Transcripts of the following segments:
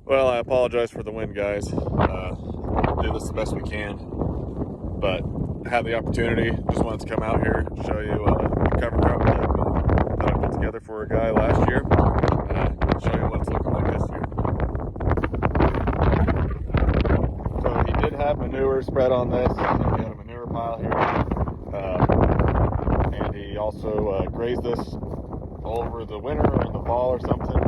Well, I apologize for the wind, guys. Do this the best we can, but had the opportunity. Just wanted to come out here, show you a cover crop that I put together for a guy last year. Show you what it's looking like this year. So he did have manure spread on this. So he had a manure pile here, and he also grazed this over the winter or in the fall or something.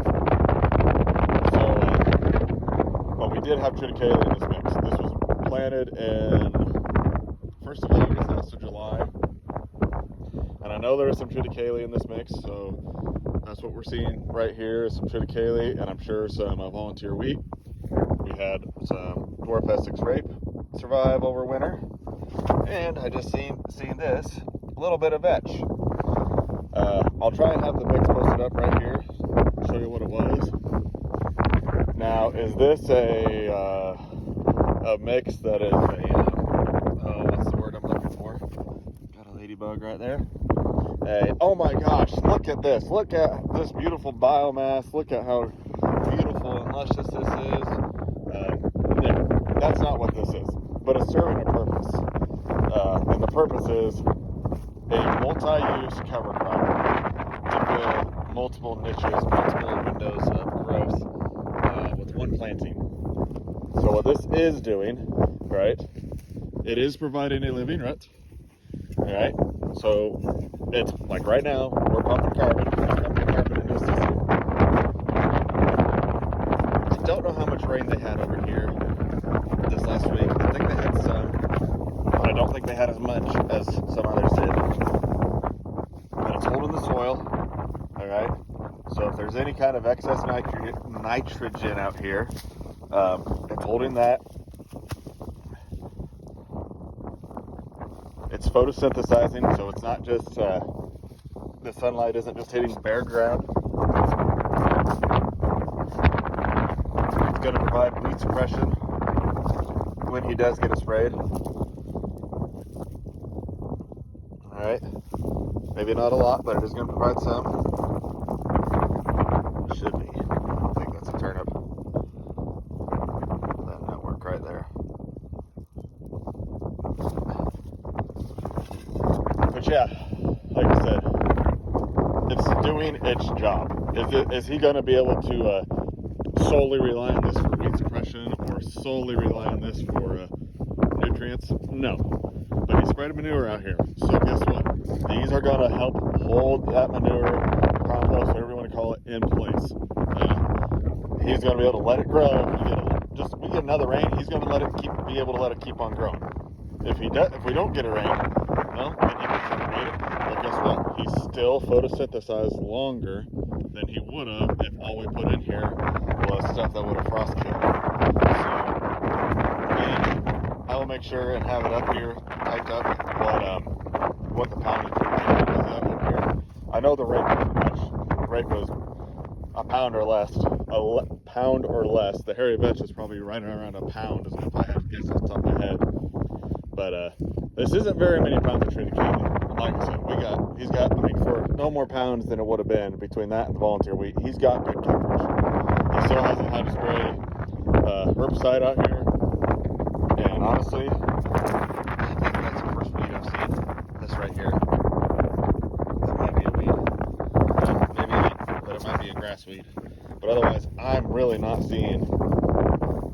But we did have triticale in this mix. This was planted in 1st of August, last of July. And I know there is some triticale in this mix, so that's what we're seeing right here is some triticale, and I'm sure some volunteer wheat. We had some dwarf Essex rape survive over winter. And I just seen this, a little bit of vetch. I'll try and have the mix posted up right here, show you what it was. Now, is this a mix that is what's the word I'm looking for? Got a ladybug right there. Hey, oh my gosh, look at this. Look at this beautiful biomass. Look at how beautiful and luscious this is. Yeah, that's not what this is, but it's serving a purpose. And the purpose is a multi-use cover crop to fill multiple niches, multiple windows of growth with one planting. So what this is doing, right, it is providing a living rut, all right? So it's like right now, we're pumping carbon into the system. I don't know how much rain they had over here this last week. I think they had some, but I don't think they had as much as some others did. But it's holding the soil, all right? So if there's any kind of excess nitrogen out here, it's holding that. It's photosynthesizing, so it's not just, the sunlight isn't just hitting bare ground. It's going to provide weed suppression when he does get it sprayed. Alright, maybe not a lot, but it is going to provide some. Should be. I think that's a turnip. That network right there. But yeah, like I said, it's doing its job. Is he going to be able to solely rely on this for weed suppression or solely rely on this for nutrients? No. But he spread manure out here. So guess what? These are going to help hold that manure, compost, whatever you want to call it, in place. He's going to be able to let it grow. We get another rain, he's going to be able to let it keep on growing. If we don't get a rain, well, then he can separate it. But guess what? He still photosynthesized longer than he would have if all we put in here was stuff that would have frost killed. So, I will make sure and have it up here, typed up, what the poundage is up here. I know the rate wasn't much. The rate was a pound or less. Pound or less. The hairy vetch is probably right around a pound, is if I had to guess off the top of my head. But this isn't very many pounds of triticale. Like I said, he's got, for no more pounds than it would have been between that and the volunteer wheat, he's got good coverage. He still hasn't had to spray herbicide out here. And honestly, I think that's the first weed I've seen. This right here. That might be a weed. Maybe it ain't, but it might be a grass weed. But otherwise, I'm really not seeing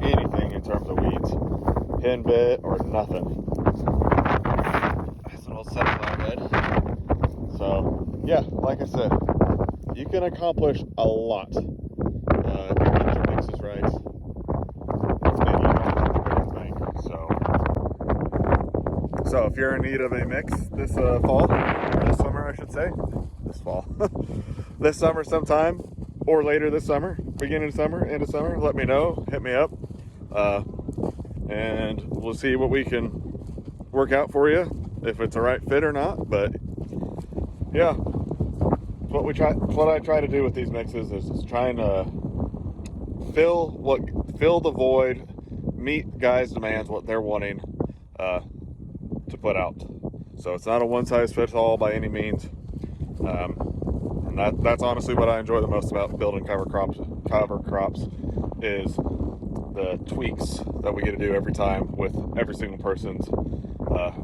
anything in terms of weeds. Henbit or nothing. That's an old sunflower bed. So, yeah, like I said, you can accomplish a lot if you get your mixes right. And you don't have everything. So if you're in need of a mix this fall, or this summer, I should say, this fall, this summer sometime, or later this summer, beginning of summer, end of summer, let me know, hit me up. And we'll see what we can work out for you, if it's a right fit or not. But yeah, what I try to do with these mixes is trying to fill the void, meet guys' demands, what they're wanting to put out. So it's not a one size fits all by any means. And that's honestly what I enjoy the most about building cover crops is the tweaks that we get to do every time with every single person's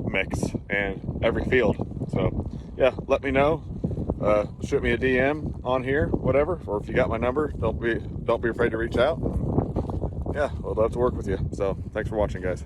mix and every field. So yeah, let me know. Shoot me a DM on here, whatever, or if you got my number, don't be afraid to reach out. Yeah, I'd love to work with you. So thanks for watching, guys.